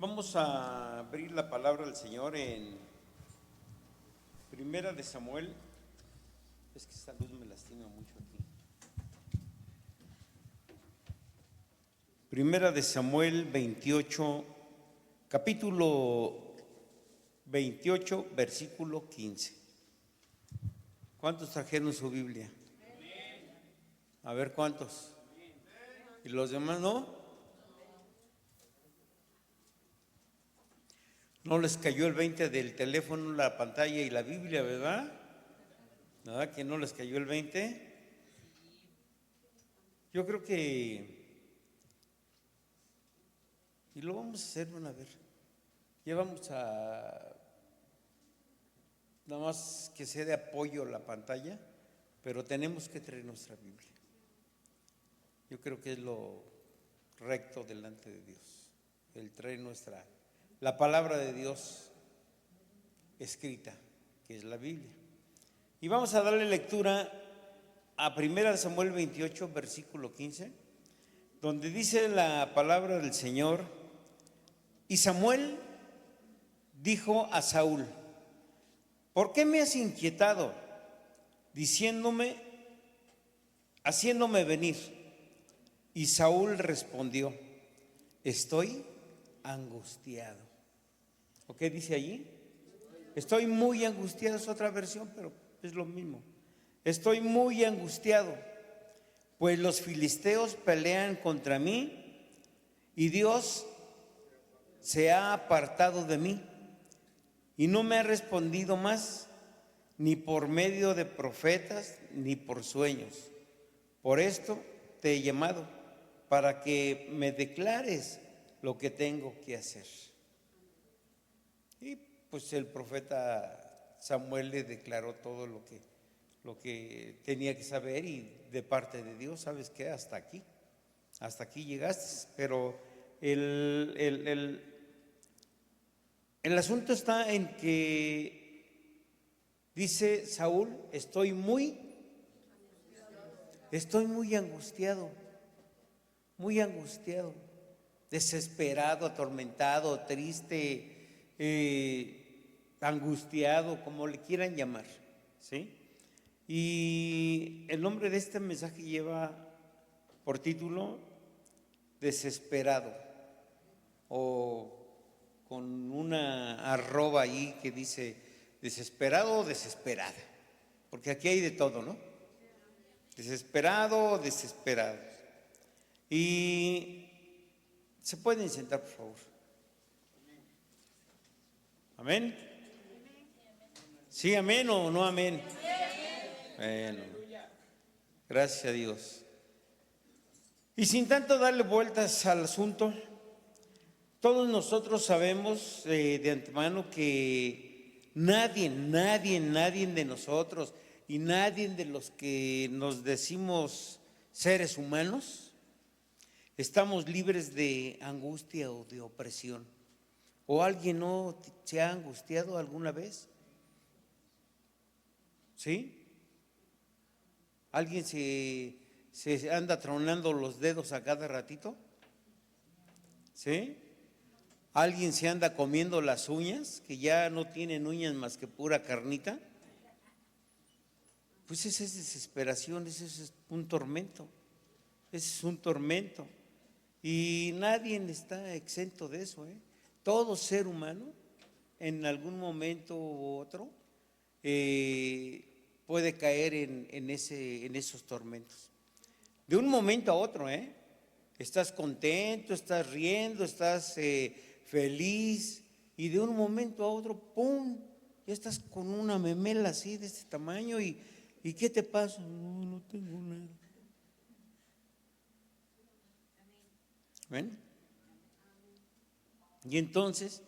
Vamos a abrir la palabra del Señor en Primera de Samuel. Es que esta luz me lastima mucho aquí. Primera de Samuel 28, capítulo 28, versículo 15. ¿Cuántos trajeron su Biblia? A ver, ¿cuántos? ¿Y los demás no? No les cayó el 20 del teléfono, la pantalla y la Biblia, ¿verdad? ¿Verdad que no les cayó el 20? Yo creo que... Y lo vamos a hacer, van a ver. Ya vamos a... Nada más que sea de apoyo la pantalla, pero tenemos que traer nuestra Biblia. Yo creo que es lo recto delante de Dios, el traer la palabra de Dios escrita, que es la Biblia. Y vamos a darle lectura a 1 Samuel 28, versículo 15, donde dice la palabra del Señor: y Samuel dijo a Saúl: ¿por qué me has inquietado, haciéndome venir? Y Saúl respondió: estoy angustiado. ¿O qué dice allí? Estoy muy angustiado, es otra versión, pero es lo mismo. Estoy muy angustiado, pues los filisteos pelean contra mí y Dios se ha apartado de mí y no me ha respondido más, ni por medio de profetas, ni por sueños. Por esto te he llamado, para que me declares lo que tengo que hacer. Y pues el profeta Samuel le declaró todo lo que tenía que saber, y de parte de Dios, ¿sabes qué? Hasta aquí llegaste. Pero el asunto está en que dice Saúl: estoy muy angustiado, desesperado, atormentado, triste, angustiado, como le quieran llamar, ¿sí? Y el nombre de este mensaje lleva por título desesperado, o con una arroba ahí que dice desesperado o desesperada, porque aquí hay de todo, ¿no? Desesperado o desesperado. Y se pueden sentar, por favor. ¿Amén? ¿Sí, amén o no amén? Bueno, gracias a Dios. Y sin tanto darle vueltas al asunto, todos nosotros sabemos de antemano que nadie de nosotros y nadie de los que nos decimos seres humanos estamos libres de angustia o de opresión. ¿O alguien no se ha angustiado alguna vez? ¿Sí? ¿Alguien se anda tronando los dedos a cada ratito? ¿Sí? ¿Alguien se anda comiendo las uñas, que ya no tienen uñas más que pura carnita? Pues esa es desesperación, ese es un tormento, ese es un tormento. Y nadie está exento de eso, ¿eh? Todo ser humano en algún momento u otro puede caer en esos tormentos. De un momento a otro, estás contento, estás riendo, estás feliz, y de un momento a otro, ¡pum!, ya estás con una memela así de este tamaño. ¿Y qué te pasa? No tengo nada. ¿Ven? Y entonces,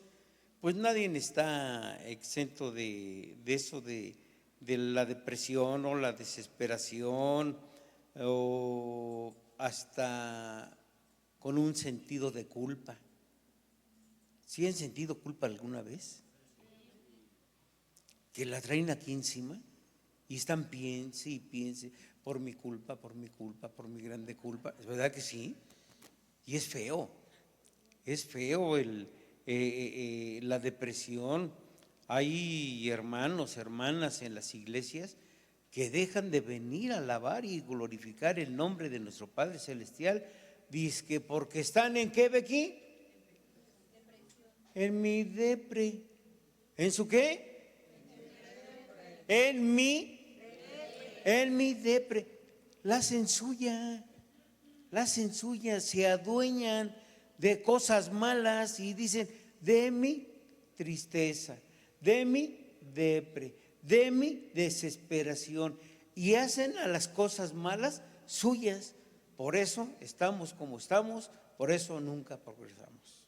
pues nadie está exento de eso, de la depresión o la desesperación, o hasta con un sentido de culpa. ¿Sí han sentido culpa alguna vez? Que la traen aquí encima y están piense y piense: por mi culpa, por mi culpa, por mi grande culpa. ¿Es verdad que sí? Y es feo el la depresión. Hay hermanos, hermanas en las iglesias que dejan de venir a alabar y glorificar el nombre de nuestro Padre Celestial, dizque porque están ¿en qué, Becky? En mi depre. ¿En su qué? En mi depre. La hacen suya, se adueñan de cosas malas y dicen, de mi tristeza, de mi depre, de mi desesperación, y hacen a las cosas malas suyas. Por eso estamos como estamos, por eso nunca progresamos.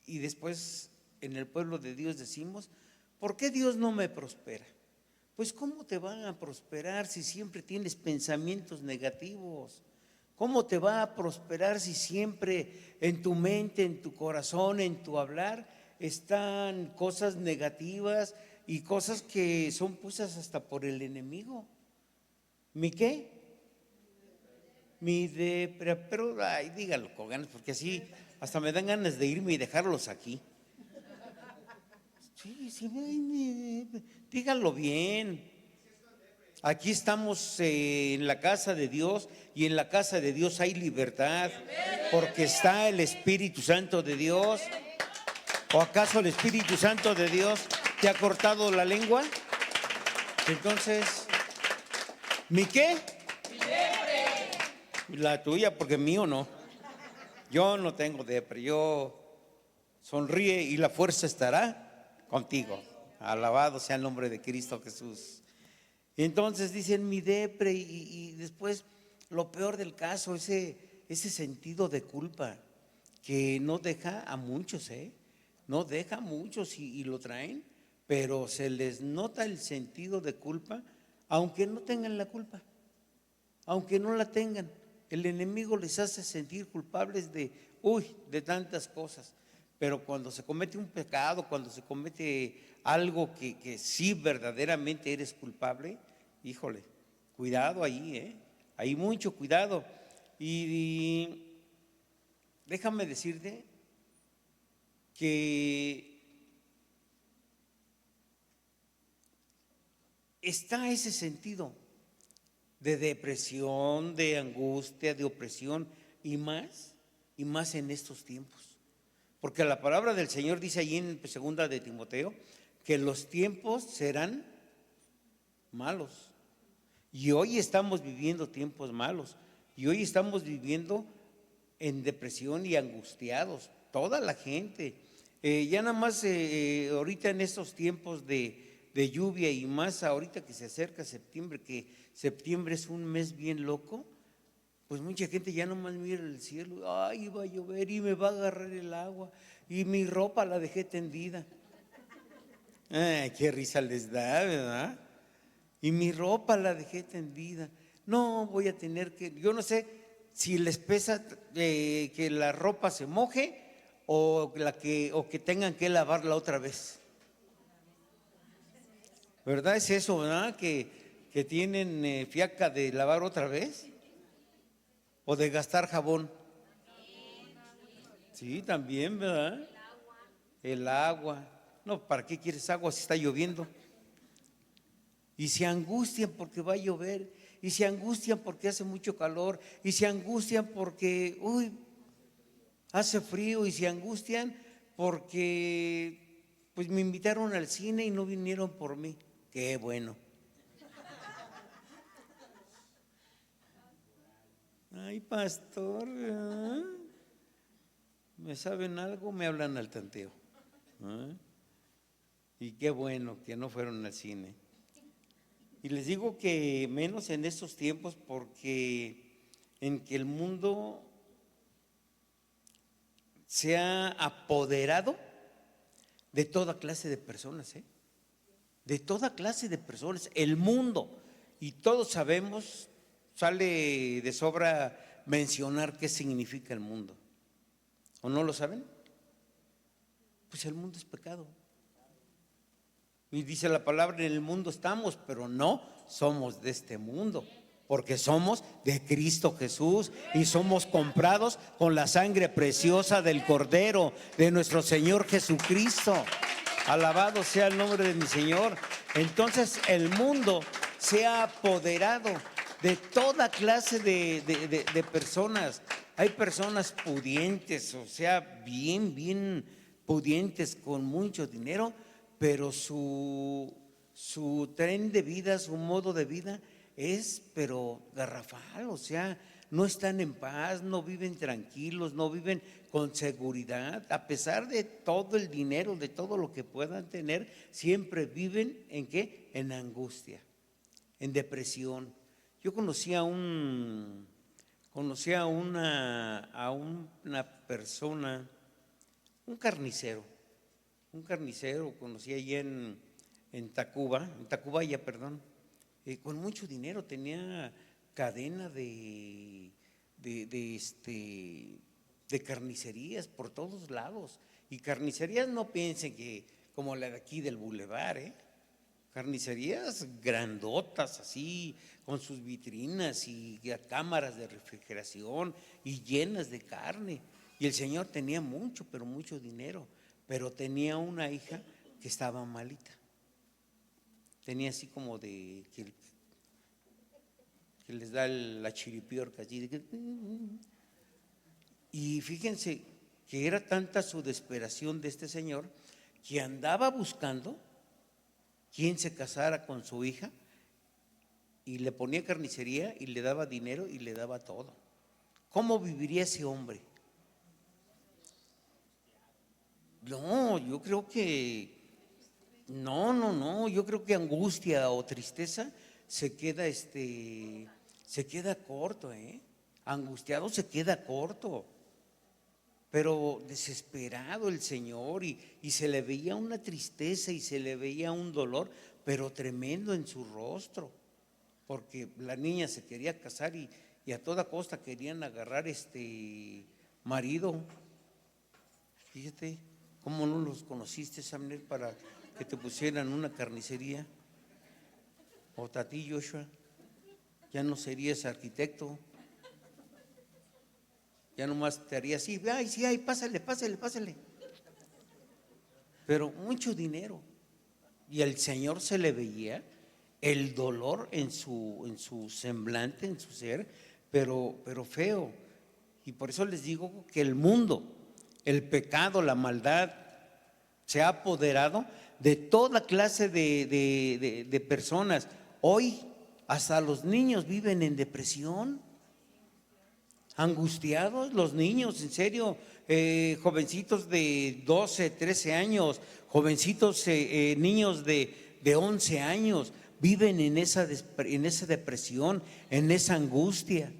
Y después en el pueblo de Dios decimos, ¿por qué Dios no me prospera? Pues ¿cómo te van a prosperar si siempre tienes pensamientos negativos? ¿Cómo te va a prosperar si siempre en tu mente, en tu corazón, en tu hablar están cosas negativas y cosas que son puestas hasta por el enemigo? ¿Mi qué? Mi depre. Pero ay, dígalo con ganas, porque así hasta me dan ganas de irme y dejarlos aquí. Sí, díganlo bien. Aquí estamos en la casa de Dios y en la casa de Dios hay libertad porque está el Espíritu Santo de Dios. ¿O acaso el Espíritu Santo de Dios te ha cortado la lengua? Entonces, ¿mi qué? La tuya, porque mío no. Yo no tengo depre, yo sonríe y la fuerza estará contigo. Alabado sea el nombre de Cristo Jesús. Entonces dicen mi depre y después lo peor del caso, ese sentido de culpa que no deja a muchos, no deja a muchos y lo traen, pero se les nota el sentido de culpa, aunque no tengan la culpa, aunque no la tengan. El enemigo les hace sentir culpables de tantas cosas. Pero cuando se comete un pecado, cuando se comete algo que sí verdaderamente eres culpable, híjole, cuidado ahí, hay mucho cuidado. Y déjame decirte que está ese sentido de depresión, de angustia, de opresión y más en estos tiempos. Porque la palabra del Señor dice allí en segunda de Timoteo que los tiempos serán malos. Y hoy estamos viviendo tiempos malos. Y hoy estamos viviendo en depresión y angustiados. Toda la gente. Ya nada más ahorita en estos tiempos de lluvia y más ahorita que se acerca septiembre, que septiembre es un mes bien loco. Pues mucha gente ya nomás mira el cielo, ay, va a llover y me va a agarrar el agua y mi ropa la dejé tendida. Ay, qué risa les da, ¿verdad? Y mi ropa la dejé tendida. No, voy a tener que, yo no sé si les pesa que la ropa se moje o que tengan que lavarla otra vez. ¿Verdad? Es eso, ¿verdad? Que tienen fiaca de lavar otra vez. ¿O de gastar jabón? Sí, también, ¿verdad? El agua. No, ¿para qué quieres agua si está lloviendo? Y se angustian porque va a llover, y se angustian porque hace mucho calor, y se angustian porque, hace frío, y se angustian porque, pues me invitaron al cine y no vinieron por mí. Qué bueno. Ay, pastor, ¿me saben algo? Me hablan al tanteo. Y qué bueno que no fueron al cine. Y les digo que menos en estos tiempos porque en que el mundo se ha apoderado de toda clase de personas, de toda clase de personas, el mundo. Y todos sabemos, sale de sobra mencionar qué significa el mundo. ¿O no lo saben? Pues el mundo es pecado. Y dice la palabra, en el mundo estamos, pero no somos de este mundo. Porque somos de Cristo Jesús y somos comprados con la sangre preciosa del Cordero, de nuestro Señor Jesucristo. Alabado sea el nombre de mi Señor. Entonces el mundo se ha apoderado de toda clase de personas. Hay personas pudientes, o sea, bien pudientes, con mucho dinero, pero su tren de vida, su modo de vida es pero garrafal, o sea, no están en paz, no viven tranquilos, no viven con seguridad, a pesar de todo el dinero, de todo lo que puedan tener, siempre viven ¿en qué? En angustia, en depresión. Yo conocí a una persona, un carnicero conocí allí en Tacubaya, perdón, con mucho dinero, tenía cadena de carnicerías por todos lados. Y carnicerías, no piensen que como la de aquí del Boulevard, carnicerías grandotas así, con sus vitrinas y cámaras de refrigeración y llenas de carne. Y el señor tenía mucho, pero mucho dinero, pero tenía una hija que estaba malita. Tenía así como de que les da la chiripiorca así y fíjense que era tanta su desesperación de este señor que andaba buscando quién se casara con su hija y le ponía carnicería y le daba dinero y le daba todo. ¿Cómo viviría ese hombre? No, yo creo que yo creo que angustia o tristeza se queda corto, angustiado se queda corto, pero desesperado el Señor y se le veía una tristeza y se le veía un dolor, pero tremendo en su rostro, porque la niña se quería casar y a toda costa querían agarrar marido. Fíjate, ¿cómo no los conociste, Samner, para que te pusieran una carnicería? O Tati Joshua, ya no serías arquitecto, ya nomás te haría así, ay, sí, ay, pásale. Pero mucho dinero. Y al Señor se le veía el dolor en su semblante, en su ser, pero feo. Y por eso les digo que el mundo, el pecado, la maldad, se ha apoderado de toda clase de personas. Hoy hasta los niños viven en depresión, angustiados los niños, en serio, jovencitos de 12, 13 años, jovencitos, niños de 11 años, viven en esa depresión, en esa angustia.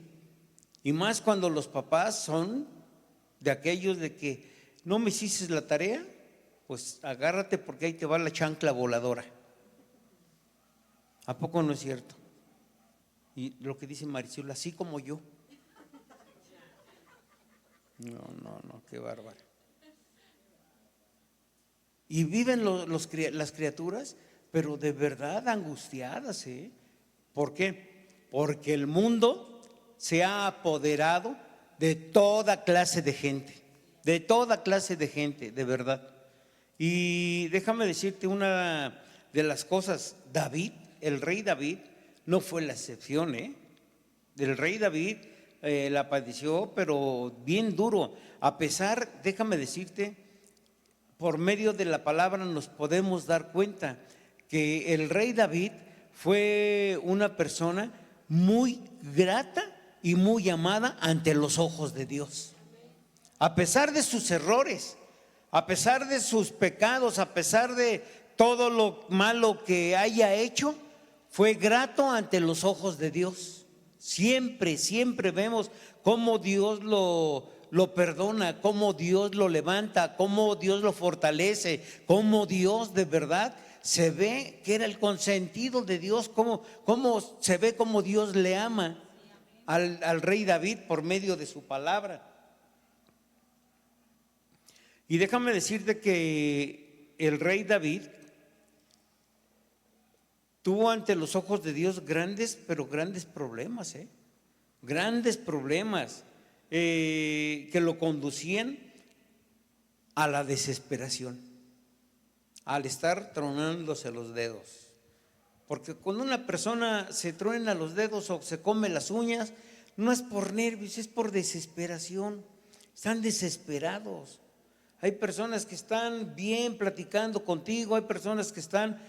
Y más cuando los papás son de aquellos de que no me hiciste la tarea, pues agárrate porque ahí te va la chancla voladora. ¿A poco no es cierto? Y lo que dice Maricela, así como yo. No, qué bárbaro. Y viven las criaturas, pero de verdad angustiadas, ¿eh? ¿Por qué? Porque el mundo se ha apoderado de toda clase de gente, de verdad. Y déjame decirte una de las cosas, David, el rey David, no fue la excepción, ¿eh? El rey David la padeció, pero bien duro. A pesar, déjame decirte, por medio de la palabra nos podemos dar cuenta que el rey David fue una persona muy grata y muy amada ante los ojos de Dios. A pesar de sus errores, a pesar de sus pecados, a pesar de todo lo malo que haya hecho, fue grato ante los ojos de Dios. Siempre vemos cómo Dios lo perdona, cómo Dios lo levanta, cómo Dios lo fortalece, cómo Dios de verdad se ve que era el consentido de Dios, cómo se ve cómo Dios le ama al rey David por medio de su palabra. Y déjame decirte que el rey David tuvo ante los ojos de Dios grandes, pero grandes problemas, grandes problemas que lo conducían a la desesperación, al estar tronándose los dedos. Porque cuando una persona se truena los dedos o se come las uñas, no es por nervios, es por desesperación. Están desesperados. Hay personas que están bien platicando contigo, hay personas que están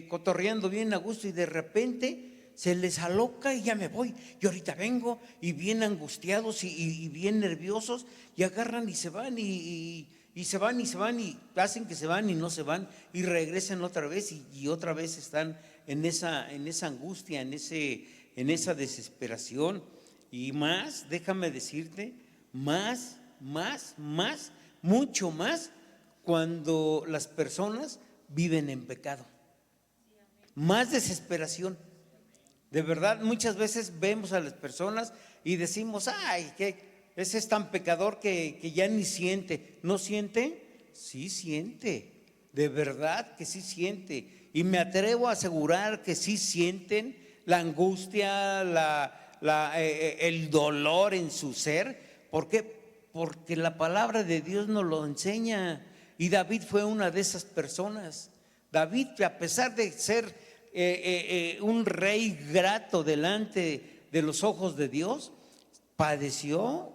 cotorreando bien a gusto y de repente se les aloca y ya me voy, y ahorita vengo, y bien angustiados y bien nerviosos, y agarran y se van y se van y se van y hacen que se van y no se van y regresan otra vez y otra vez están en esa angustia, en esa desesperación. Y más, déjame decirte, mucho más cuando las personas viven en pecado. Más desesperación. De verdad, muchas veces vemos a las personas y decimos, ay, que ese es tan pecador que ya ni siente. ¿No siente? Sí siente, de verdad que sí siente. Y me atrevo a asegurar que sí sienten la angustia, el dolor en su ser. ¿Por qué? Porque la palabra de Dios nos lo enseña. Y David fue una de esas personas. David, a pesar de ser un rey grato delante de los ojos de Dios, padeció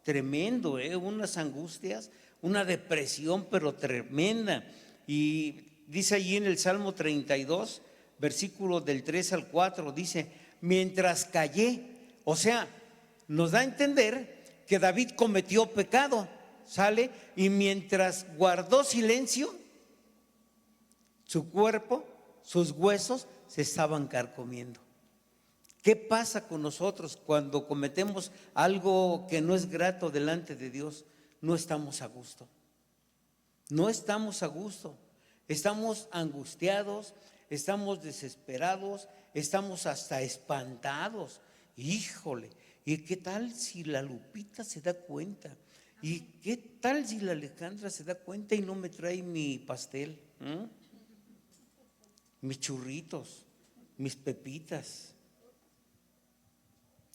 tremendo, unas angustias, una depresión pero tremenda. Y dice allí en el Salmo 32, versículo del 3 al 4, dice, mientras callé, o sea, nos da a entender que David cometió pecado, sale, y mientras guardó silencio, su cuerpo, sus huesos se estaban carcomiendo. ¿Qué pasa con nosotros cuando cometemos algo que no es grato delante de Dios? No estamos a gusto. No estamos a gusto. Estamos angustiados, estamos desesperados, estamos hasta espantados. Híjole, ¿y qué tal si la Lupita se da cuenta? ¿Y qué tal si la Alejandra se da cuenta y no me trae mi pastel? Mis churritos, mis pepitas.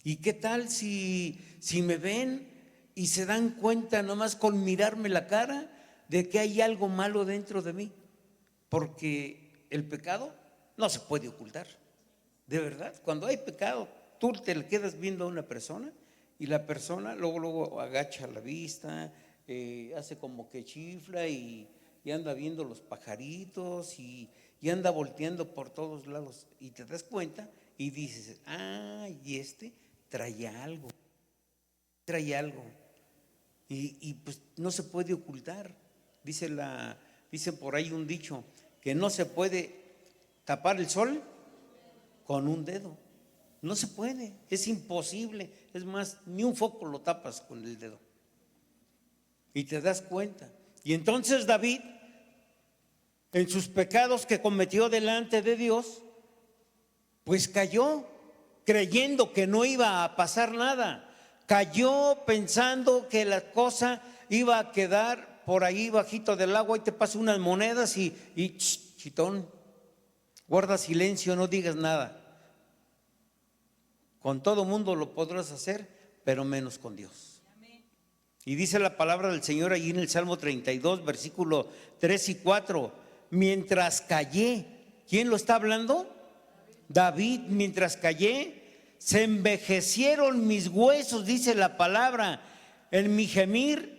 ¿Y qué tal si me ven y se dan cuenta nomás con mirarme la cara de que hay algo malo dentro de mí? Porque el pecado no se puede ocultar. De verdad, cuando hay pecado, tú te le quedas viendo a una persona y la persona luego agacha la vista, hace como que chifla y anda viendo los pajaritos y anda volteando por todos lados. Y te das cuenta y dices, y trae algo. Y pues no se puede ocultar. Dice por ahí un dicho, que no se puede tapar el sol con un dedo. No se puede, es imposible. Es más, ni un foco lo tapas con el dedo. Y te das cuenta. Y entonces David, en sus pecados que cometió delante de Dios, pues cayó creyendo que no iba a pasar nada. Cayó pensando que la cosa iba a quedar por ahí bajito del agua y te paso unas monedas y chitón, guarda silencio, no digas nada. Con todo mundo lo podrás hacer, pero menos con Dios. Y dice la palabra del Señor allí en el Salmo 32, versículo 3 y 4, mientras callé. ¿Quién lo está hablando? David, mientras callé, se envejecieron mis huesos, dice la palabra, en mi gemir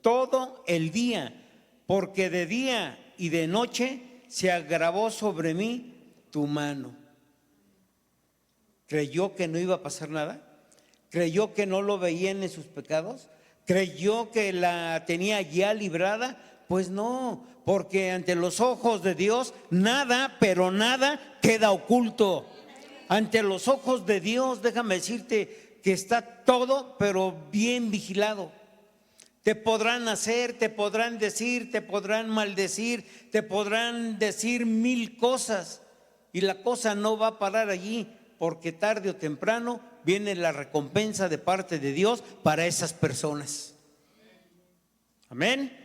todo el día, porque de día y de noche se agravó sobre mí tu mano. ¿Creyó que no iba a pasar nada? ¿Creyó que no lo veían en sus pecados? ¿Creyó que la tenía ya librada? Pues no, porque ante los ojos de Dios nada, pero nada queda oculto. Ante los ojos de Dios, déjame decirte que está todo, pero bien vigilado. Te podrán hacer, te podrán decir, te podrán maldecir, te podrán decir mil cosas y la cosa no va a parar allí, porque tarde o temprano viene la recompensa de parte de Dios para esas personas. Amén.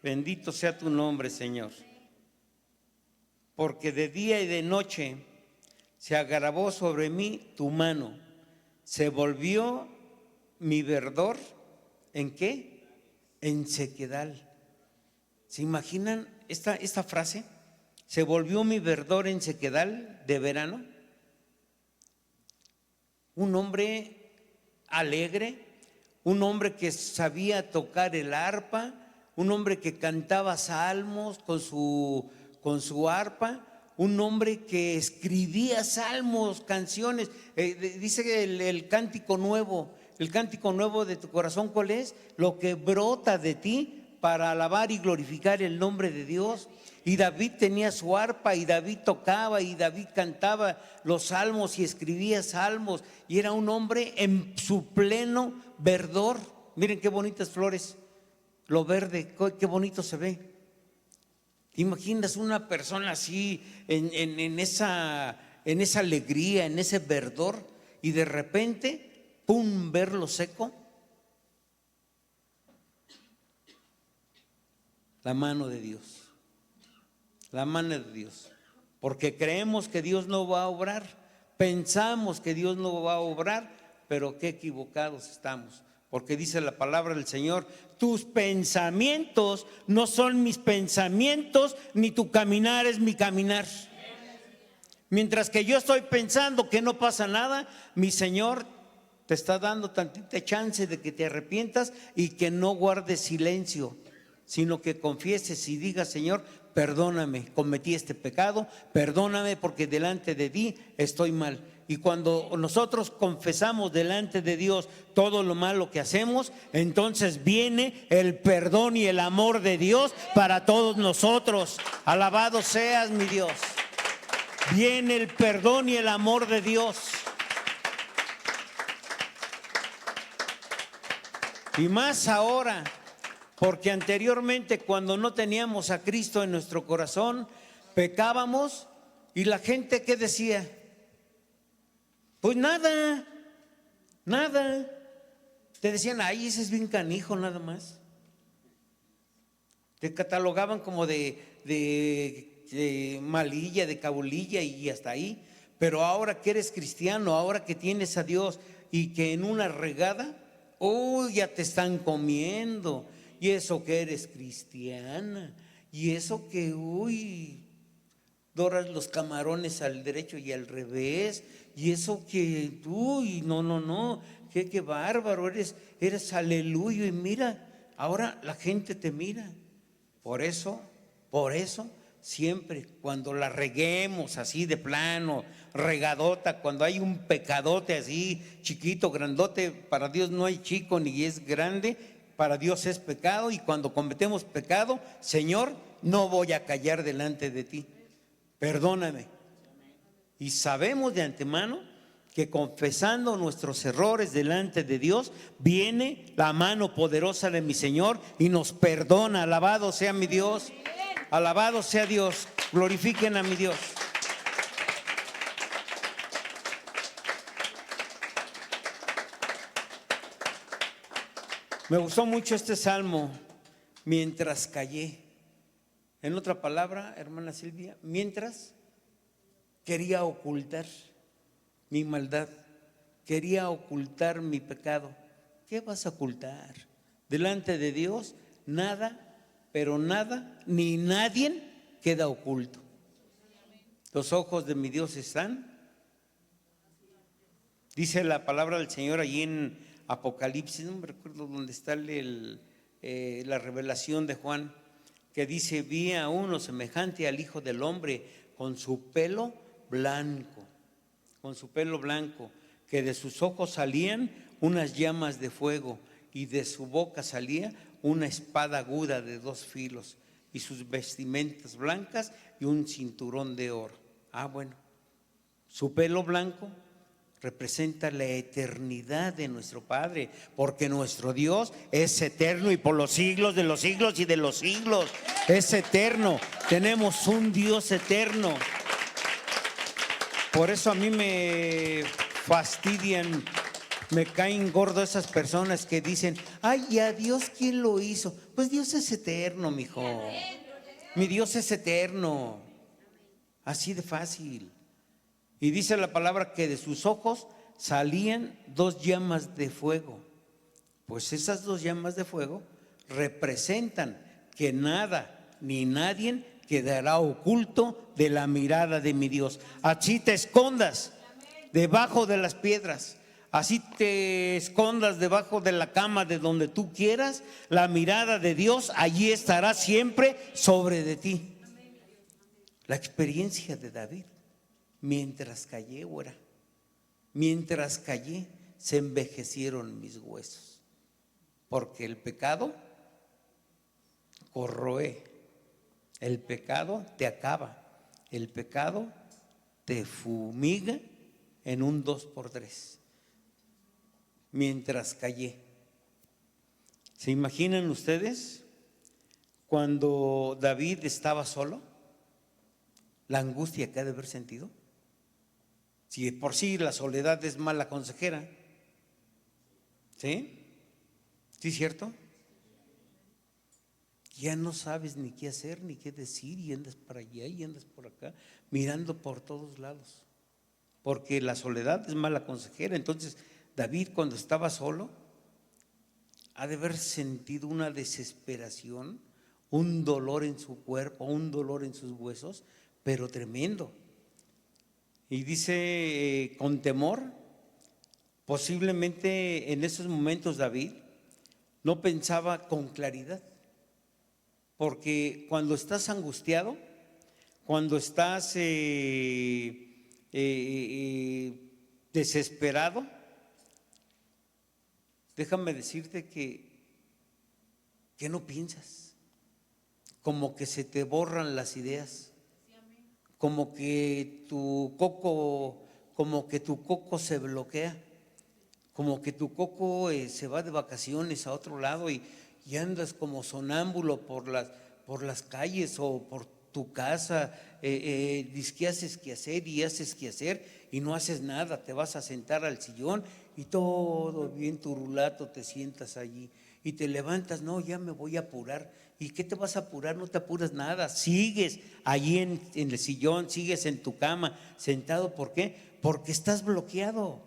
Bendito sea tu nombre, Señor. porque de día y de noche se agravó sobre mí tu mano, se volvió mi verdor, ¿en qué? En sequedal. ¿Se imaginan esta frase? Se volvió mi verdor en sequedal de verano. Un hombre alegre, un hombre que sabía tocar el arpa, un hombre que cantaba salmos con su arpa, un hombre que escribía salmos, canciones. Dice el cántico nuevo de tu corazón, ¿cuál es? Lo que brota de ti para alabar y glorificar el nombre de Dios. Y David tenía su arpa, y David tocaba, y David cantaba los salmos y escribía salmos, y era un hombre en su pleno verdor. Miren qué bonitas flores, lo verde, qué bonito se ve. ¿Te imaginas una persona así en esa alegría, en ese verdor, y de repente, pum, verlo seco? La mano de Dios. La mano de Dios, porque creemos que Dios no va a obrar, pensamos que Dios no va a obrar, pero qué equivocados estamos, porque dice la palabra del Señor: tus pensamientos no son mis pensamientos, ni tu caminar es mi caminar. Mientras que yo estoy pensando que no pasa nada, mi Señor te está dando tantita chance de que te arrepientas y que no guardes silencio, sino que confieses y digas: Señor, perdóname, cometí este pecado, perdóname porque delante de ti estoy mal. Y cuando nosotros confesamos delante de Dios todo lo malo que hacemos, entonces viene el perdón y el amor de Dios para todos nosotros. Alabado seas, mi Dios. Viene el perdón y el amor de Dios. Y más ahora, porque anteriormente, cuando no teníamos a Cristo en nuestro corazón, pecábamos, y la gente, ¿qué decía? Pues nada. Te decían: ay, ese es bien canijo, nada más. Te catalogaban como de malilla, de cabulilla, y hasta ahí. Pero ahora que eres cristiano, ahora que tienes a Dios, y que en una regada, ya te están comiendo. Y eso que eres cristiana, y eso que doras los camarones al derecho y al revés, y eso que no, qué bárbaro, eres aleluya. Y mira, ahora la gente te mira. Por eso, siempre cuando la reguemos así de plano, regadota, cuando hay un pecadote así, chiquito, grandote, para Dios no hay chico ni es grande, para Dios es pecado. Y cuando cometemos pecado, Señor, no voy a callar delante de ti, perdóname. Y sabemos de antemano que confesando nuestros errores delante de Dios, viene la mano poderosa de mi Señor y nos perdona. Alabado sea mi Dios, alabado sea Dios, glorifiquen a mi Dios. Me gustó mucho este salmo: mientras callé. En otra palabra, hermana Silvia, mientras quería ocultar mi maldad, quería ocultar mi pecado. ¿Qué vas a ocultar? Delante de Dios, nada, pero nada, ni nadie queda oculto. Los ojos de mi Dios están. Dice la palabra del Señor allí en Apocalipsis, no me recuerdo dónde está la revelación de Juan, que dice: vi a uno semejante al Hijo del Hombre con su pelo blanco, que de sus ojos salían unas llamas de fuego, y de su boca salía una espada aguda de 2 filos, y sus vestimentas blancas y un cinturón de oro. Bueno, su pelo blanco representa la eternidad de nuestro Padre, porque nuestro Dios es eterno y por los siglos de los siglos y de los siglos es eterno. Tenemos un Dios eterno. Por eso a mí me fastidian, me caen gordo esas personas que dicen: ay, ¿a Dios quién lo hizo? Pues Dios es eterno, mijo. Mi Dios es eterno. así de fácil. Y dice la palabra que de sus ojos salían 2 llamas de fuego. Pues esas 2 llamas de fuego representan que nada ni nadie quedará oculto de la mirada de mi Dios. Así te escondas debajo de las piedras, así te escondas debajo de la cama, de donde tú quieras, la mirada de Dios allí estará siempre sobre de ti. La experiencia de David, mientras callé, ora, mientras callé, se envejecieron mis huesos, porque el pecado corroe, el pecado te acaba, el pecado te fumiga en un 2x3. Mientras callé. ¿Se imaginan ustedes cuando David estaba solo? La angustia que ha de haber sentido. Si por sí la soledad es mala consejera. ¿Sí? ¿Sí es cierto? Ya no sabes ni qué hacer, ni qué decir, y andas para allá y andas por acá, mirando por todos lados. Porque la soledad es mala consejera. Entonces, David, cuando estaba solo, ha de haber sentido una desesperación, un dolor en su cuerpo, un dolor en sus huesos, pero tremendo. Y dice, con temor, posiblemente en esos momentos David no pensaba con claridad, porque cuando estás angustiado, cuando estás desesperado, déjame decirte que no piensas, como que se te borran las ideas, como que tu coco se bloquea, como que tu coco se va de vacaciones a otro lado y andas como sonámbulo por las calles o por tu casa, dices que haces que hacer y haces que hacer y no haces nada, te vas a sentar al sillón y todo bien turulato te sientas allí y te levantas, no, ya me voy a apurar. ¿Y qué te vas a apurar? No te apuras nada, sigues allí en el sillón, sigues en tu cama sentado. ¿Por qué? Porque estás bloqueado.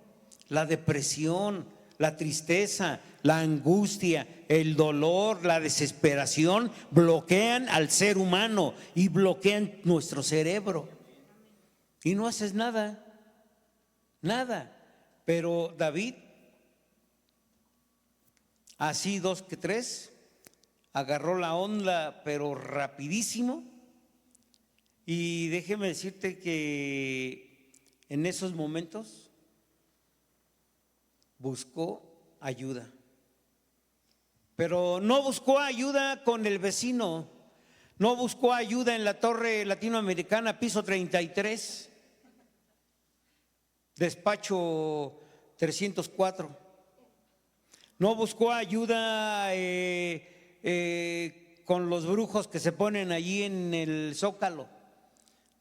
La depresión, la tristeza, la angustia, el dolor, la desesperación bloquean al ser humano y bloquean nuestro cerebro. Y no haces nada, nada. Pero David, así 2 que 3, agarró la onda, pero rapidísimo. Y déjeme decirte que en esos momentos buscó ayuda, pero no buscó ayuda con el vecino, no buscó ayuda en la torre latinoamericana, piso 33, despacho 304. No buscó ayuda con los brujos que se ponen allí en el Zócalo.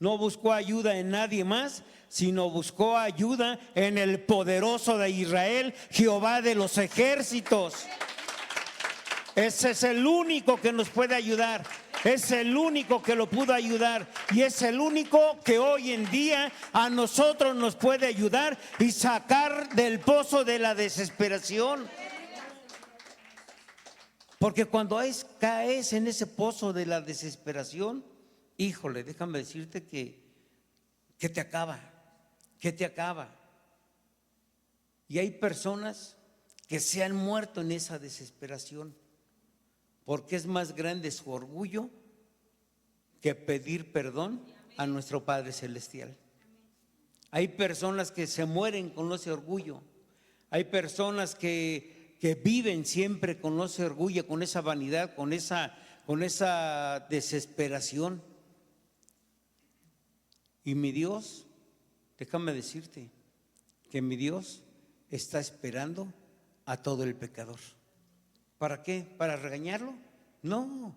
No buscó ayuda en nadie más, sino buscó ayuda en el poderoso de Israel, Jehová de los ejércitos. Ese es el único que nos puede ayudar, es el único que lo pudo ayudar y es el único que hoy en día a nosotros nos puede ayudar y sacar del pozo de la desesperación. Porque cuando caes en ese pozo de la desesperación, híjole, déjame decirte que te acaba, que te acaba. Y hay personas que se han muerto en esa desesperación, porque es más grande su orgullo que pedir perdón a nuestro Padre Celestial. Hay personas que se mueren con ese orgullo, hay personas que viven siempre con ese orgullo, con esa vanidad, con esa desesperación. Y mi Dios, déjame decirte que mi Dios está esperando a todo el pecador. ¿Para qué? ¿Para regañarlo? No.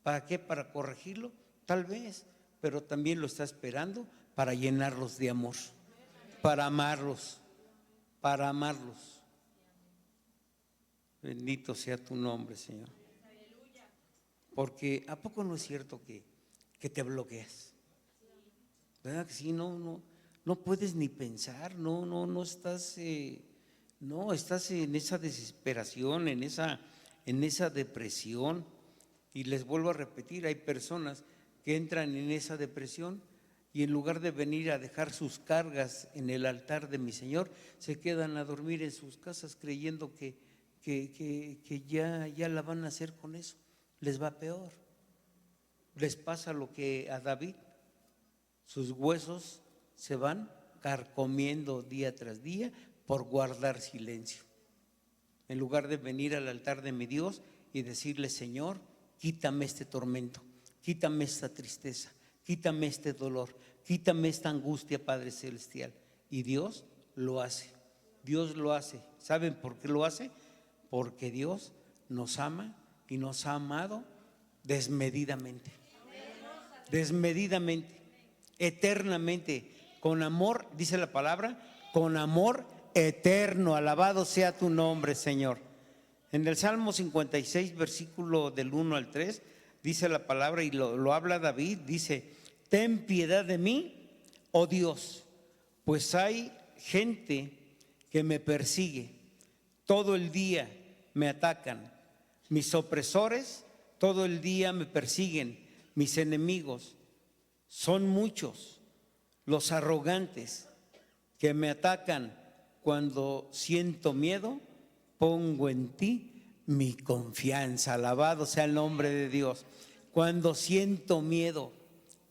¿Para qué? ¿Para corregirlo? Tal vez, pero también lo está esperando para llenarlos de amor, para amarlos, para amarlos. Bendito sea tu nombre, Señor. Porque ¿a poco no es cierto que te bloqueas? ¿Verdad que sí? No puedes ni pensar, no estás, no estás en esa desesperación, en esa depresión. Y les vuelvo a repetir, hay personas que entran en esa depresión y en lugar de venir a dejar sus cargas en el altar de mi Señor, se quedan a dormir en sus casas creyendo que ya la van a hacer con eso. Les va peor. Les pasa lo que a David, sus huesos se van carcomiendo día tras día por guardar silencio. En lugar de venir al altar de mi Dios y decirle: Señor, quítame este tormento, quítame esta tristeza, quítame este dolor, quítame esta angustia, Padre Celestial. Y Dios lo hace, Dios lo hace. ¿Saben por qué lo hace? Porque Dios nos ama y nos ha amado desmedidamente, eternamente, con amor, dice la palabra, con amor eterno. Alabado sea tu nombre, Señor. En el Salmo 56, versículo del 1 al 3, dice la palabra, y lo habla David, dice: ten piedad de mí, oh Dios, pues hay gente que me persigue, todo el día me atacan, mis opresores todo el día me persiguen, mis enemigos son muchos, los arrogantes que me atacan. Cuando siento miedo, pongo en ti mi confianza. Alabado sea el nombre de Dios. Cuando siento miedo,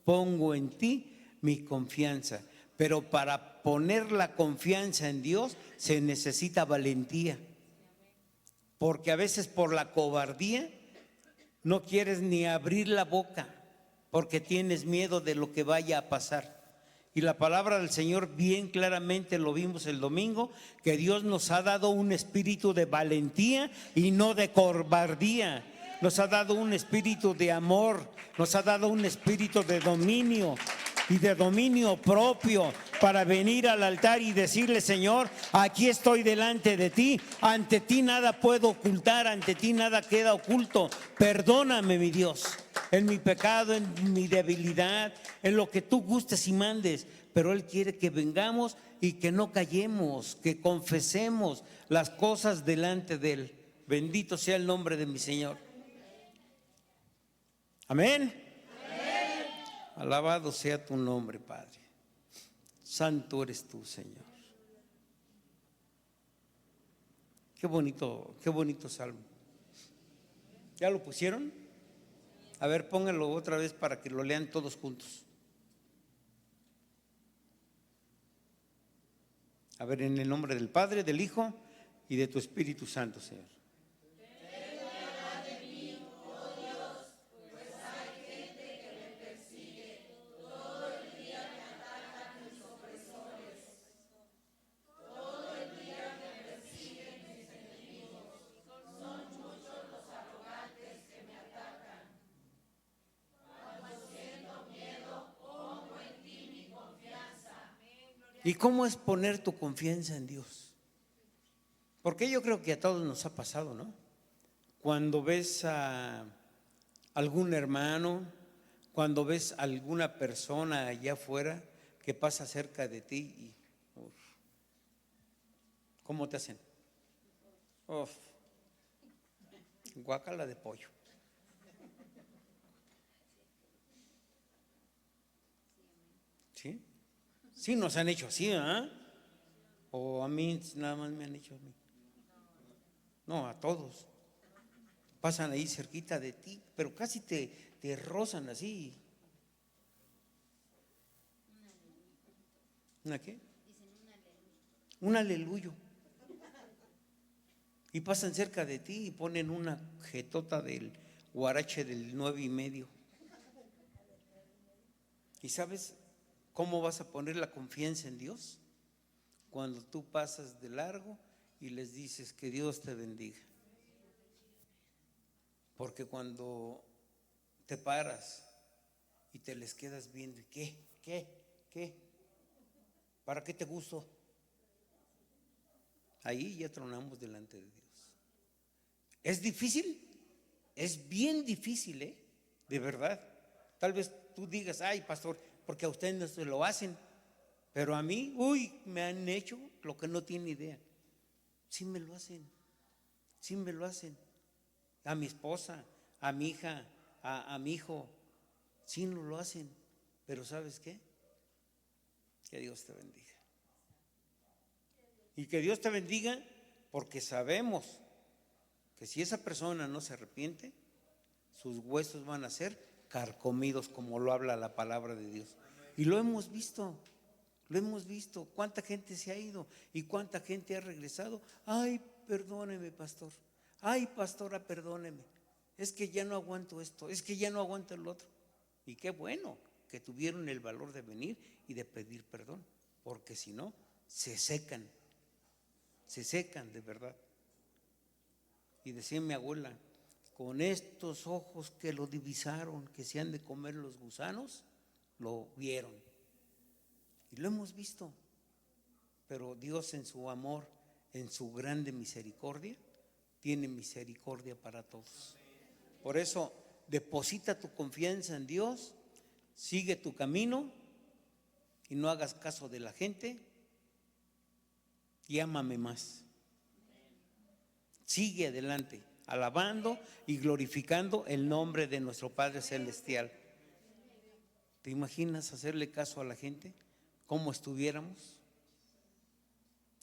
pongo en ti mi confianza. Pero para poner la confianza en Dios se necesita valentía, porque a veces por la cobardía no quieres ni abrir la boca porque tienes miedo de lo que vaya a pasar. Y la palabra del Señor bien claramente lo vimos el domingo, que Dios nos ha dado un espíritu de valentía y no de cobardía. Nos ha dado un espíritu de amor, nos ha dado un espíritu de dominio y de dominio propio, para venir al altar y decirle: Señor, aquí estoy delante de ti, ante ti nada puedo ocultar, ante ti nada queda oculto. Perdóname, mi Dios, en mi pecado, en mi debilidad, en lo que tú gustes y mandes. Pero Él quiere que vengamos y que no callemos, que confesemos las cosas delante de Él. Bendito sea el nombre de mi Señor. Amén. Alabado sea tu nombre, Padre. Santo eres tú, Señor. Qué bonito salmo. ¿Ya lo pusieron? A ver, pónganlo otra vez para que lo lean todos juntos. A ver, en el nombre del Padre, del Hijo y de tu Espíritu Santo, Señor. ¿Y cómo es poner tu confianza en Dios? Porque yo creo que a todos nos ha pasado, ¿no? Cuando ves a algún hermano, cuando ves a alguna persona allá afuera que pasa cerca de ti y ¿cómo te hacen? Guácala de pollo. ¿Sí? Sí, nos han hecho así, ¿ah? O a mí nada más me han hecho a mí. No, a todos. Pasan ahí cerquita de ti, pero casi te rozan así. ¿Una qué? Un aleluyo. Y pasan cerca de ti y ponen una jetota del guarache del 9.5. ¿Y sabes cómo vas a poner la confianza en Dios? Cuando tú pasas de largo y les dices: que Dios te bendiga. Porque cuando te paras y te les quedas viendo, ¿qué? ¿Para qué te gusto? Ahí ya tronamos delante de Dios. ¿Es difícil? Es bien difícil, de verdad. Tal vez tú digas: ay, pastor, porque a ustedes no se lo hacen, pero a mí, uy, me han hecho lo que no tienen idea. Sí me lo hacen, sí me lo hacen. A mi esposa, a mi hija, a mi hijo, sí nos lo hacen. Pero ¿sabes qué? Que Dios te bendiga. Y que Dios te bendiga porque sabemos que si esa persona no se arrepiente, sus huesos van a ser carcomidos, como lo habla la palabra de Dios. Y lo hemos visto. Lo hemos visto, cuánta gente se ha ido y cuánta gente ha regresado. Ay, perdóneme, pastor. Ay, pastora, perdóneme. Es que ya no aguanto esto, es que ya no aguanto el otro. Y qué bueno que tuvieron el valor de venir y de pedir perdón, porque si no, se secan de verdad. Y decía mi abuela, con estos ojos que lo divisaron, que se han de comer los gusanos, lo vieron. Y lo hemos visto, pero Dios en su amor, en su grande misericordia, tiene misericordia para todos. Por eso, deposita tu confianza en Dios, sigue tu camino y no hagas caso de la gente y ámame más. Sigue adelante, alabando y glorificando el nombre de nuestro Padre Celestial. ¿Te imaginas hacerle caso a la gente? ¿Cómo estuviéramos?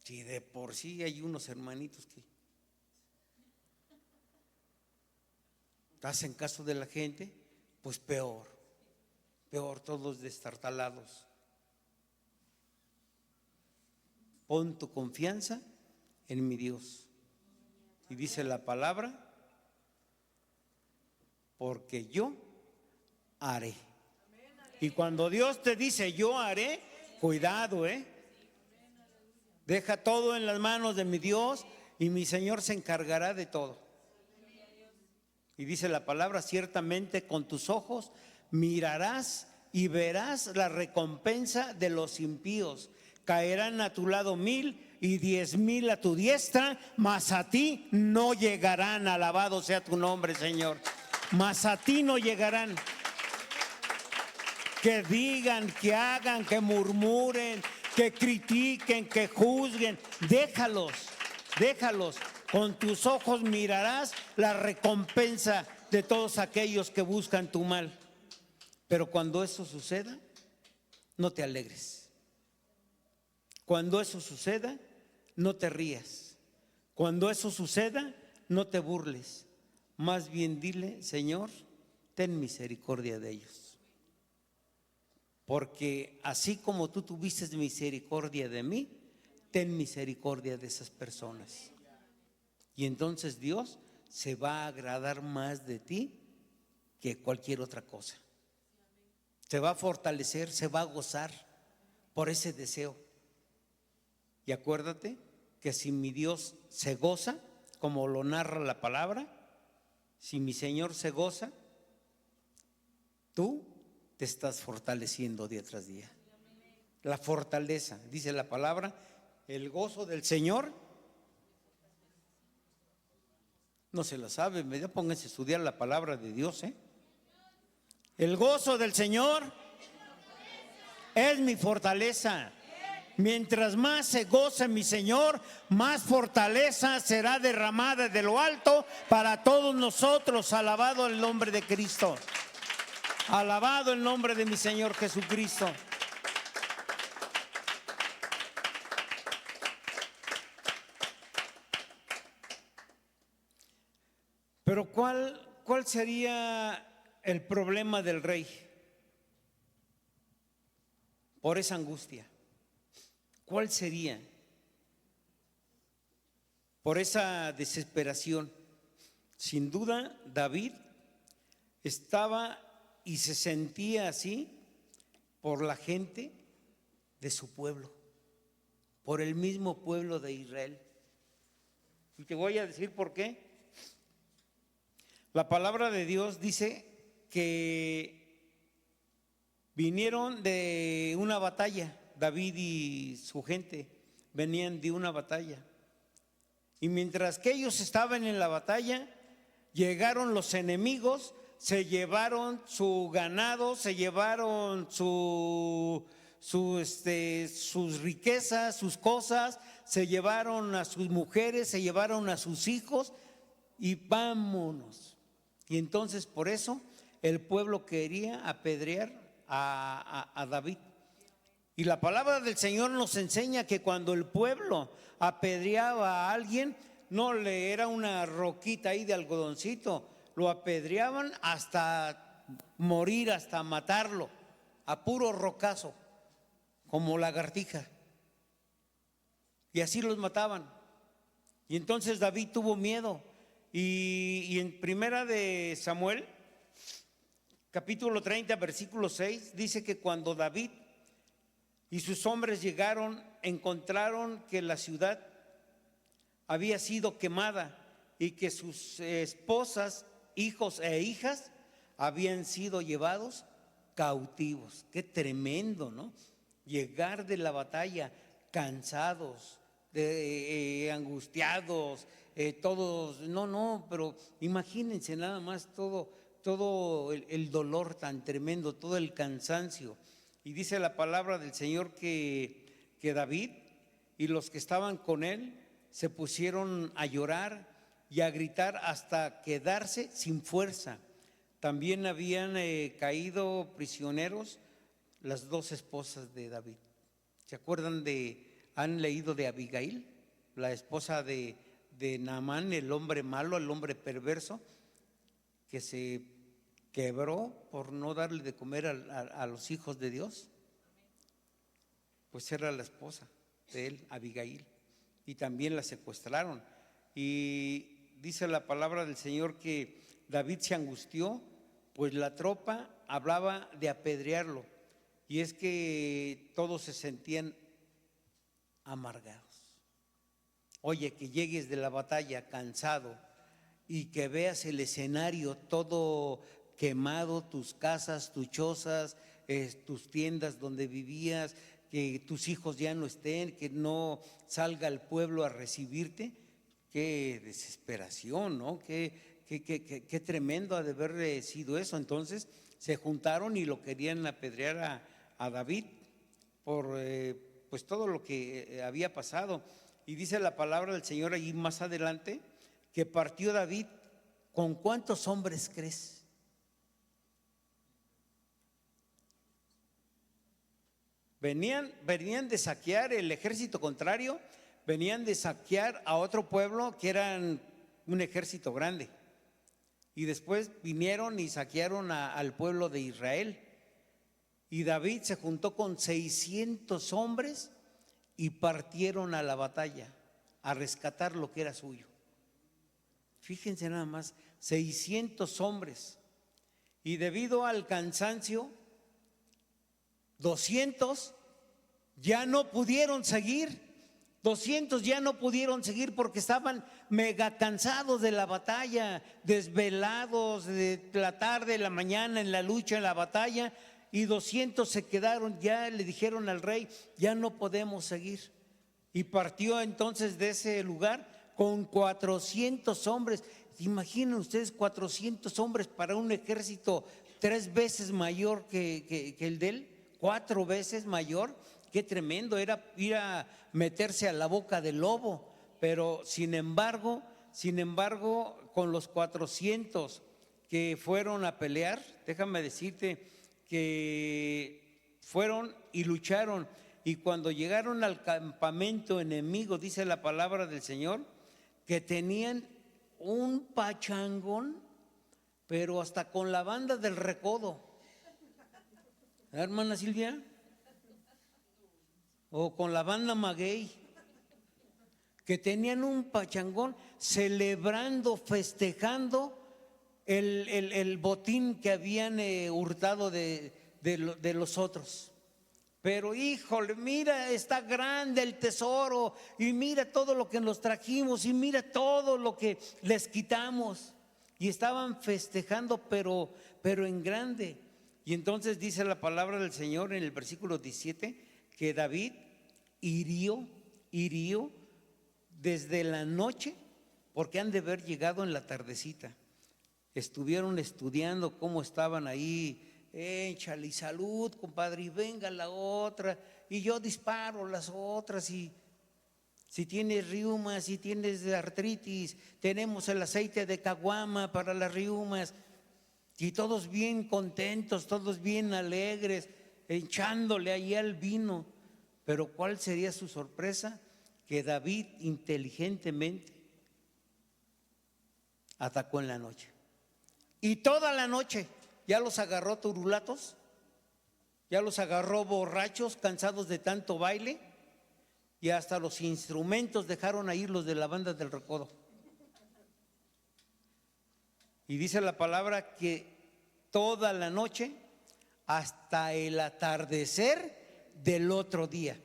Si de por sí hay unos hermanitos que hacen caso de la gente, pues peor, todos destartalados. Pon tu confianza en mi Dios. Y dice la palabra, porque yo haré. Y cuando Dios te dice yo haré, cuidado, deja todo en las manos de mi Dios y mi Señor se encargará de todo. Y dice la palabra, ciertamente con tus ojos mirarás y verás la recompensa de los impíos. Caerán a tu lado 1000 y 10,000 a tu diestra, mas a ti no llegarán. Alabado sea tu nombre, Señor. Mas a ti no llegarán. Que digan, que hagan, que murmuren, que critiquen, que juzguen, déjalos. Con tus ojos mirarás la recompensa de todos aquellos que buscan tu mal. Pero cuando eso suceda, no te alegres. Cuando eso suceda, no te rías. Cuando eso suceda, no te burles. Más bien dile, Señor, ten misericordia de ellos. Porque así como tú tuviste misericordia de mí, ten misericordia de esas personas. Y entonces Dios se va a agradar más de ti que cualquier otra cosa. Se va a fortalecer, se va a gozar por ese deseo. Y acuérdate que si mi Dios se goza, como lo narra la palabra, si mi Señor se goza, tú te estás fortaleciendo día tras día. La fortaleza, dice la palabra, el gozo del Señor. No se la sabe, pónganse a estudiar la palabra de Dios. El gozo del Señor es mi fortaleza. Mientras más se goce mi Señor, más fortaleza será derramada de lo alto para todos nosotros. Alabado el nombre de Cristo. Alabado el nombre de mi Señor Jesucristo. Pero ¿cuál sería el problema del rey por esa angustia? ¿Cuál sería? Por esa desesperación. Sin duda, David estaba y se sentía así por la gente de su pueblo, por el mismo pueblo de Israel. Y te voy a decir por qué. La palabra de Dios dice que vinieron de una batalla, David y su gente venían de una batalla. Y mientras que ellos estaban en la batalla, llegaron los enemigos se llevaron su ganado, se llevaron sus riquezas, sus cosas, se llevaron a sus mujeres, se llevaron a sus hijos y vámonos. Y entonces por eso el pueblo quería apedrear a David. Y la palabra del Señor nos enseña que cuando el pueblo apedreaba a alguien, no le era una roquita ahí de algodoncito, lo apedreaban hasta morir, hasta matarlo, a puro rocazo, como lagartija. Y así los mataban. Y entonces David tuvo miedo. Y en primera de Samuel, capítulo 30, versículo 6, dice que cuando David y sus hombres llegaron, encontraron que la ciudad había sido quemada y que sus esposas, hijos e hijas habían sido llevados cautivos. Qué tremendo, ¿no? Llegar de la batalla cansados, angustiados, todos, pero imagínense nada más todo el dolor tan tremendo, todo el cansancio. Y dice la palabra del Señor que David y los que estaban con él se pusieron a llorar y a gritar hasta quedarse sin fuerza. También habían caído prisioneros las dos esposas de David. ¿Se acuerdan han leído de Abigail, la esposa de Naamán, el hombre malo, el hombre perverso, que se quebró por no darle de comer a los hijos de Dios? Pues era la esposa de él, Abigail, y también la secuestraron. Y dice la palabra del Señor que David se angustió, pues la tropa hablaba de apedrearlo, y es que todos se sentían amargados. Oye, que llegues de la batalla cansado y que veas el escenario todo quemado, tus casas, tus chozas, tus tiendas donde vivías, que tus hijos ya no estén, que no salga el pueblo a recibirte. Qué desesperación, ¿no? Qué tremendo ha de haber sido eso. Entonces se juntaron y lo querían apedrear a David por pues todo lo que había pasado. Y dice la palabra del Señor allí más adelante que partió David. ¿Con cuántos hombres crees? Venían de saquear el ejército contrario, venían de saquear a otro pueblo que eran un ejército grande. Y después vinieron y saquearon al pueblo de Israel. Y David se juntó con 600 hombres y partieron a la batalla a rescatar lo que era suyo. Fíjense nada más, 600 hombres. Y debido al cansancio, 200 ya no pudieron seguir. 200 ya no pudieron seguir porque estaban mega cansados de la batalla, desvelados de la tarde, la mañana, en la lucha, en la batalla. Y 200 se quedaron, ya le dijeron al rey, ya no podemos seguir. Y partió entonces de ese lugar con 400 hombres. Imaginen ustedes 400 hombres para un ejército 3 veces mayor que el de él, 4 veces mayor. Qué tremendo era ir a meterse a la boca del lobo. Pero sin embargo, con los 400 que fueron a pelear, déjame decirte que fueron y lucharon. Y cuando llegaron al campamento enemigo, dice la palabra del Señor, que tenían un pachangón, pero hasta con la banda del recodo. Hermana Silvia, o con la banda Maguey, que tenían un pachangón celebrando, festejando el botín que habían hurtado de los otros. Pero híjole, mira, está grande el tesoro y mira todo lo que nos trajimos y mira todo lo que les quitamos. Y estaban festejando, pero en grande. Y entonces dice la palabra del Señor en el versículo 17 que David hirió desde la noche, porque han de haber llegado en la tardecita. estuvieron estudiando cómo estaban ahí, échale y salud, compadre, y venga la otra, y yo disparo las otras, y si tienes riumas, si tienes artritis, tenemos el aceite de caguama para las riumas, y todos bien contentos, todos bien alegres, echándole ahí al vino. Pero ¿cuál sería su sorpresa? Que David inteligentemente atacó en la noche. Y toda la noche ya los agarró turulatos, ya los agarró borrachos, cansados de tanto baile, y hasta los instrumentos dejaron ahí los de la banda del recodo. Y dice la palabra que toda la noche hasta el atardecer del otro día.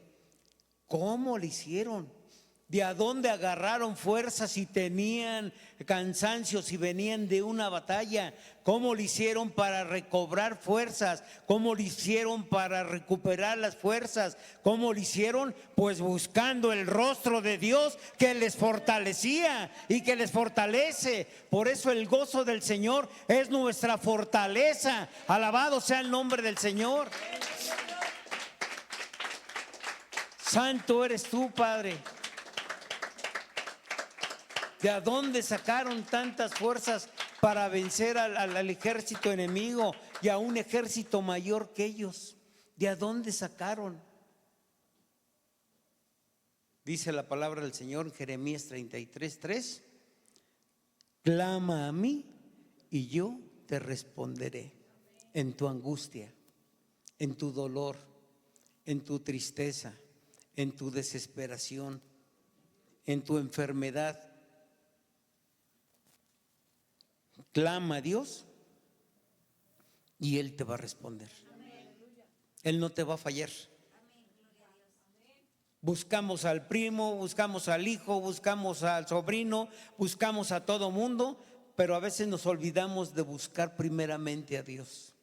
¿Cómo le hicieron? ¿De a dónde agarraron fuerzas si tenían cansancio, si venían de una batalla? ¿Cómo le hicieron para recobrar fuerzas? ¿Cómo le hicieron para recuperar las fuerzas? ¿Cómo le hicieron? Pues buscando el rostro de Dios que les fortalecía y que les fortalece. Por eso el gozo del Señor es nuestra fortaleza. Alabado sea el nombre del Señor. Santo eres tú, Padre. ¿De dónde sacaron tantas fuerzas para vencer al ejército enemigo y a un ejército mayor que ellos? ¿De dónde sacaron? Dice la palabra del Señor en Jeremías 33:3: clama a mí y yo te responderé en tu angustia, en tu dolor, en tu tristeza, en tu desesperación, en tu enfermedad. Clama a Dios y Él te va a responder. Él no te va a fallar. Buscamos al primo, buscamos al hijo, buscamos al sobrino, buscamos a todo mundo, pero a veces nos olvidamos de buscar primeramente a Dios.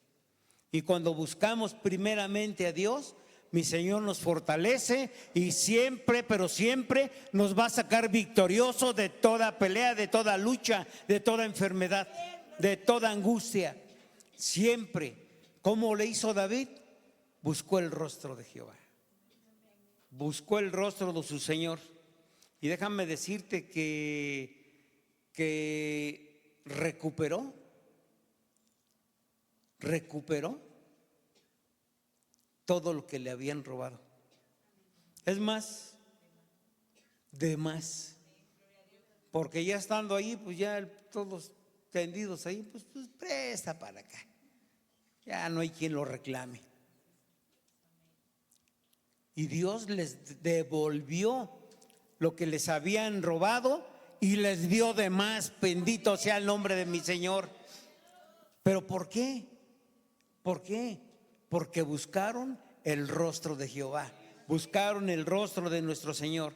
Y cuando buscamos primeramente a Dios, mi Señor nos fortalece y siempre, pero siempre nos va a sacar victorioso de toda pelea, de toda lucha, de toda enfermedad, de toda angustia. Siempre. ¿Cómo le hizo David? Buscó el rostro de Jehová. Buscó el rostro de su Señor. Y déjame decirte que recuperó todo lo que le habían robado. Es más, de más. Porque ya estando ahí, pues ya todos tendidos ahí, pues presta para acá. Ya no hay quien lo reclame. Y Dios les devolvió lo que les habían robado y les dio de más. Bendito sea el nombre de mi Señor. ¿Pero por qué? ¿Por qué? Porque buscaron el rostro de Jehová, buscaron el rostro de nuestro Señor.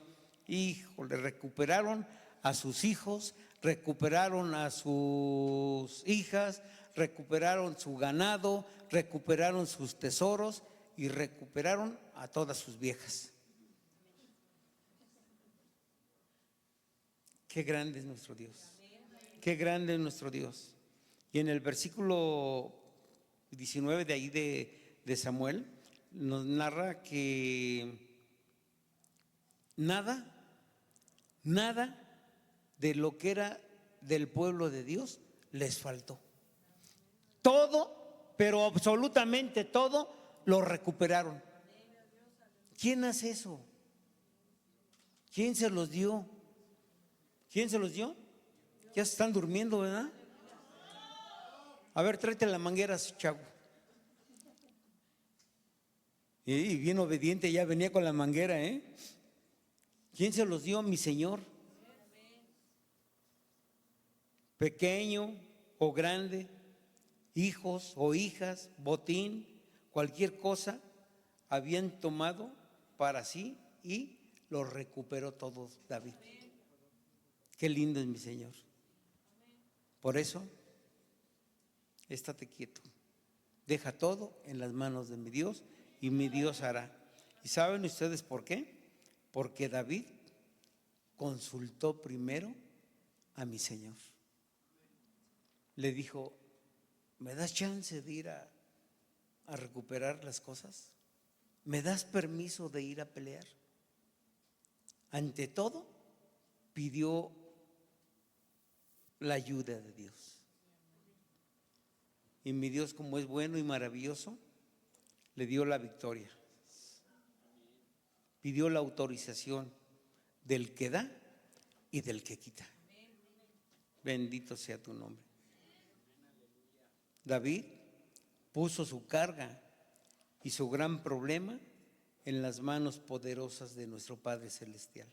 Híjole, recuperaron a sus hijos, recuperaron a sus hijas, recuperaron su ganado, recuperaron sus tesoros y recuperaron a todas sus viejas. Qué grande es nuestro Dios, qué grande es nuestro Dios. Y en el versículo 19 de ahí de Samuel nos narra que nada de lo que era del pueblo de Dios les faltó. Todo, pero absolutamente todo lo recuperaron. ¿Quién hace eso? ¿Quién se los dio? ¿Quién se los dio? Ya se están durmiendo, ¿verdad? A ver, tráete la manguera, chavo. Y bien obediente, ya venía con la manguera, ¿eh? ¿Quién se los dio? Mi Señor. Pequeño o grande, hijos o hijas, botín, cualquier cosa, habían tomado para sí y lo recuperó todo David. Qué lindo es mi Señor. Por eso, estate quieto. Deja todo en las manos de mi Dios y mi Dios hará. ¿Y saben ustedes por qué? Porque David consultó primero a mi Señor. le dijo: ¿me das chance de ir a recuperar las cosas? ¿Me das permiso de ir a pelear? Ante todo, pidió la ayuda de Dios. Y mi Dios, como es bueno y maravilloso, le dio la victoria. Pidió la autorización del que da y del que quita. Bendito sea tu nombre. David puso su carga y su gran problema en las manos poderosas de nuestro Padre Celestial,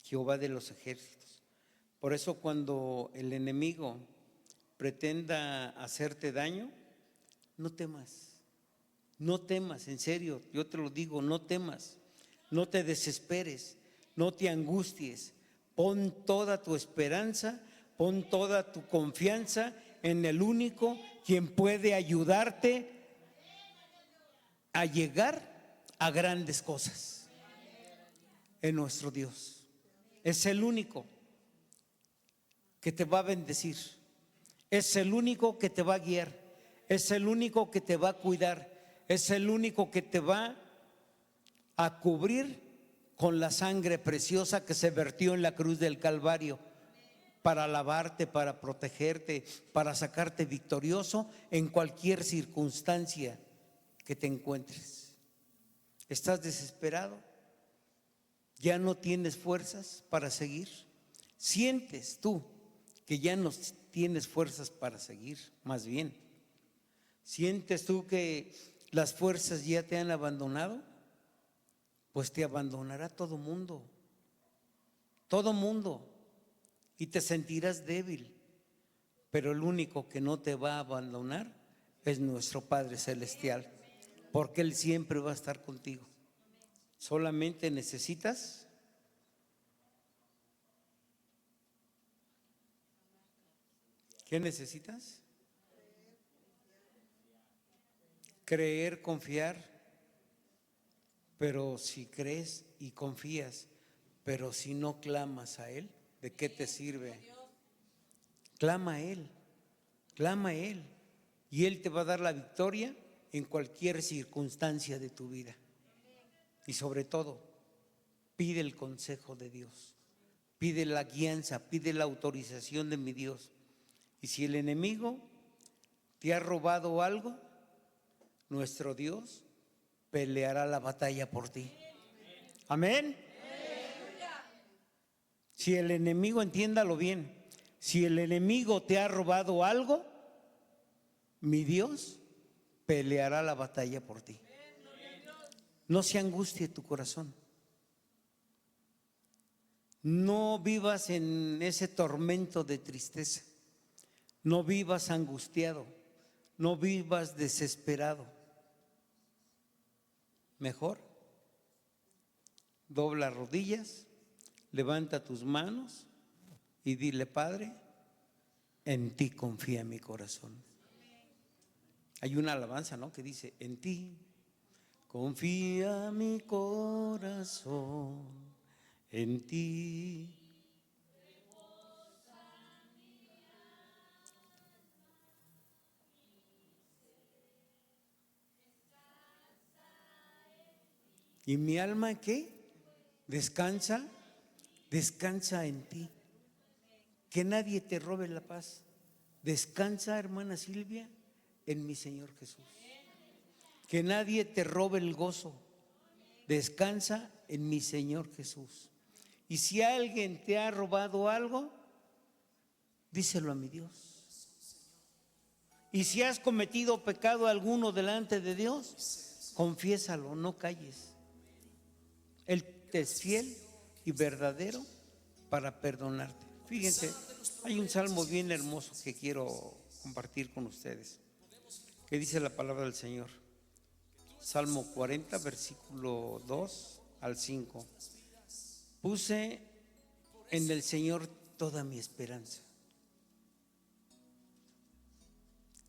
Jehová de los ejércitos. Por eso cuando el enemigo pretenda hacerte daño, no temas, no temas, en serio, yo te lo digo, no temas, no te desesperes, no te angusties, pon toda tu esperanza, pon toda tu confianza en el único quien puede ayudarte a llegar a grandes cosas, en nuestro Dios. Es el único que te va a bendecir, es el único que te va a guiar, es el único que te va a cuidar, es el único que te va a cubrir con la sangre preciosa que se vertió en la cruz del Calvario, para lavarte, para protegerte, para sacarte victorioso en cualquier circunstancia que te encuentres. ¿Estás desesperado? ¿Ya no tienes fuerzas para seguir? ¿Sientes tú que ya no tienes fuerzas para seguir? Más bien, ¿sientes tú que las fuerzas ya te han abandonado? Pues te abandonará todo mundo, y te sentirás débil, pero el único que no te va a abandonar es nuestro Padre Celestial, porque Él siempre va a estar contigo. Solamente necesitas ¿qué necesitas? Creer, confiar. Pero si crees y confías, pero si no clamas a Él, ¿de qué te sirve? Clama a Él, clama a Él, y Él te va a dar la victoria en cualquier circunstancia de tu vida. Y sobre todo, pide el consejo de Dios, pide la guianza, pide la autorización de mi Dios. Y si el enemigo te ha robado algo, nuestro Dios peleará la batalla por ti. Amén. Si el enemigo, entiéndalo bien, si el enemigo te ha robado algo, mi Dios peleará la batalla por ti. No se angustie tu corazón. No vivas en ese tormento de tristeza. No vivas angustiado. No vivas desesperado. Mejor, dobla rodillas, levanta tus manos y dile: Padre, en ti confía mi corazón. Hay una alabanza, ¿no?, que dice: en ti confía mi corazón, en ti. ¿Y mi alma qué? Descansa, descansa en ti. Que nadie te robe la paz. Descansa, hermana Silvia, en mi Señor Jesús. Que nadie te robe el gozo. Descansa en mi Señor Jesús. Y si alguien te ha robado algo, díselo a mi Dios. Y si has cometido pecado alguno delante de Dios, confiésalo, no calles. Él te es fiel y verdadero para perdonarte. Fíjense, hay un salmo bien hermoso que quiero compartir con ustedes, que dice la palabra del Señor. Salmo 40, versículo 2 al 5. Puse en el Señor toda mi esperanza.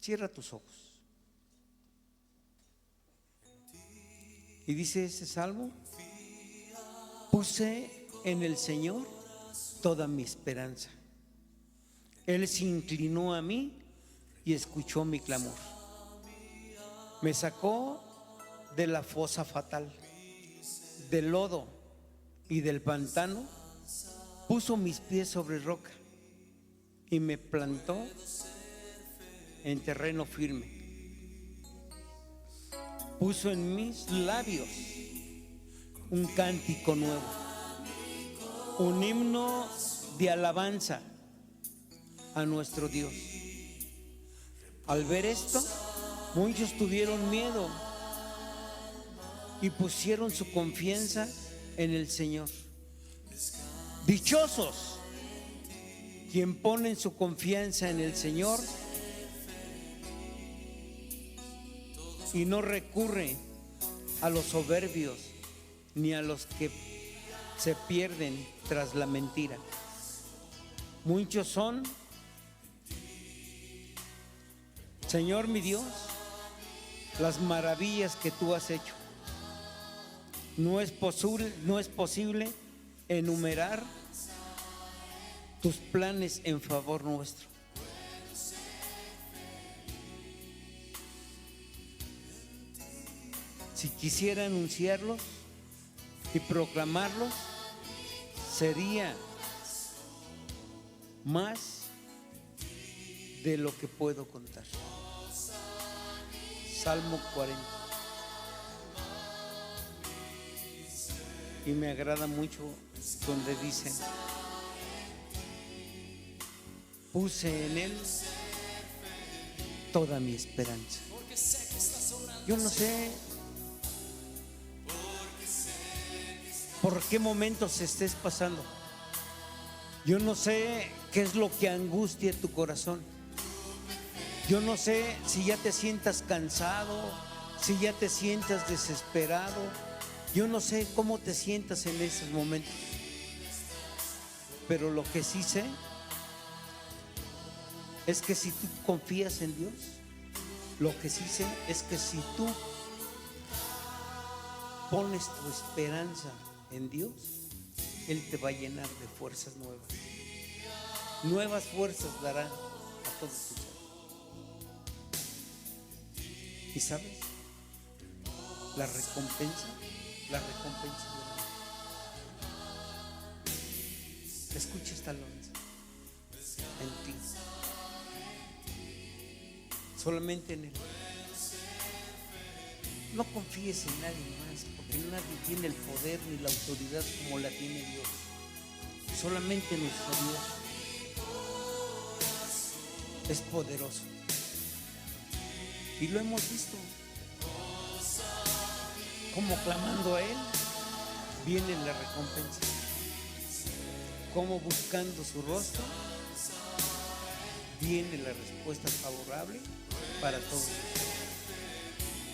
Cierra tus ojos. Y dice ese salmo: puse en el Señor toda mi esperanza. Él se inclinó a mí y escuchó mi clamor. Me sacó de la fosa fatal, del lodo y del pantano. Puso mis pies sobre roca y me plantó en terreno firme. Puso en mis labios un cántico nuevo, un himno de alabanza a nuestro Dios. Al ver esto, muchos tuvieron miedo y pusieron su confianza en el Señor. Dichosos quien ponen su confianza en el Señor y no recurre a los soberbios ni a los que se pierden tras la mentira. Muchos son, Señor mi Dios, las maravillas que tú has hecho. No es posible enumerar tus planes en favor nuestro. Si quisiera anunciarlos y proclamarlos, sería más de lo que puedo contar. Salmo 40. Y me agrada mucho donde dice: puse en Él toda mi esperanza. Yo no sé por qué momentos estés pasando. Yo no sé qué es lo que angustia tu corazón. Yo no sé si ya te sientas cansado, si ya te sientas desesperado. Yo no sé cómo te sientas en esos momentos. Pero lo que sí sé es que si tú confías en Dios, lo que sí sé es que si tú pones tu esperanza en Dios, Él te va a llenar de fuerzas nuevas. Nuevas fuerzas dará a todos tus seres. ¿Y sabes? La recompensa de la escucha esta alabanza en ti, solamente en Él. No confíes en nadie más, porque nadie tiene el poder ni la autoridad como la tiene Dios. Solamente nuestro Dios es poderoso. Y lo hemos visto. Como clamando a Él, viene la recompensa. Como buscando su rostro, viene la respuesta favorable para todos.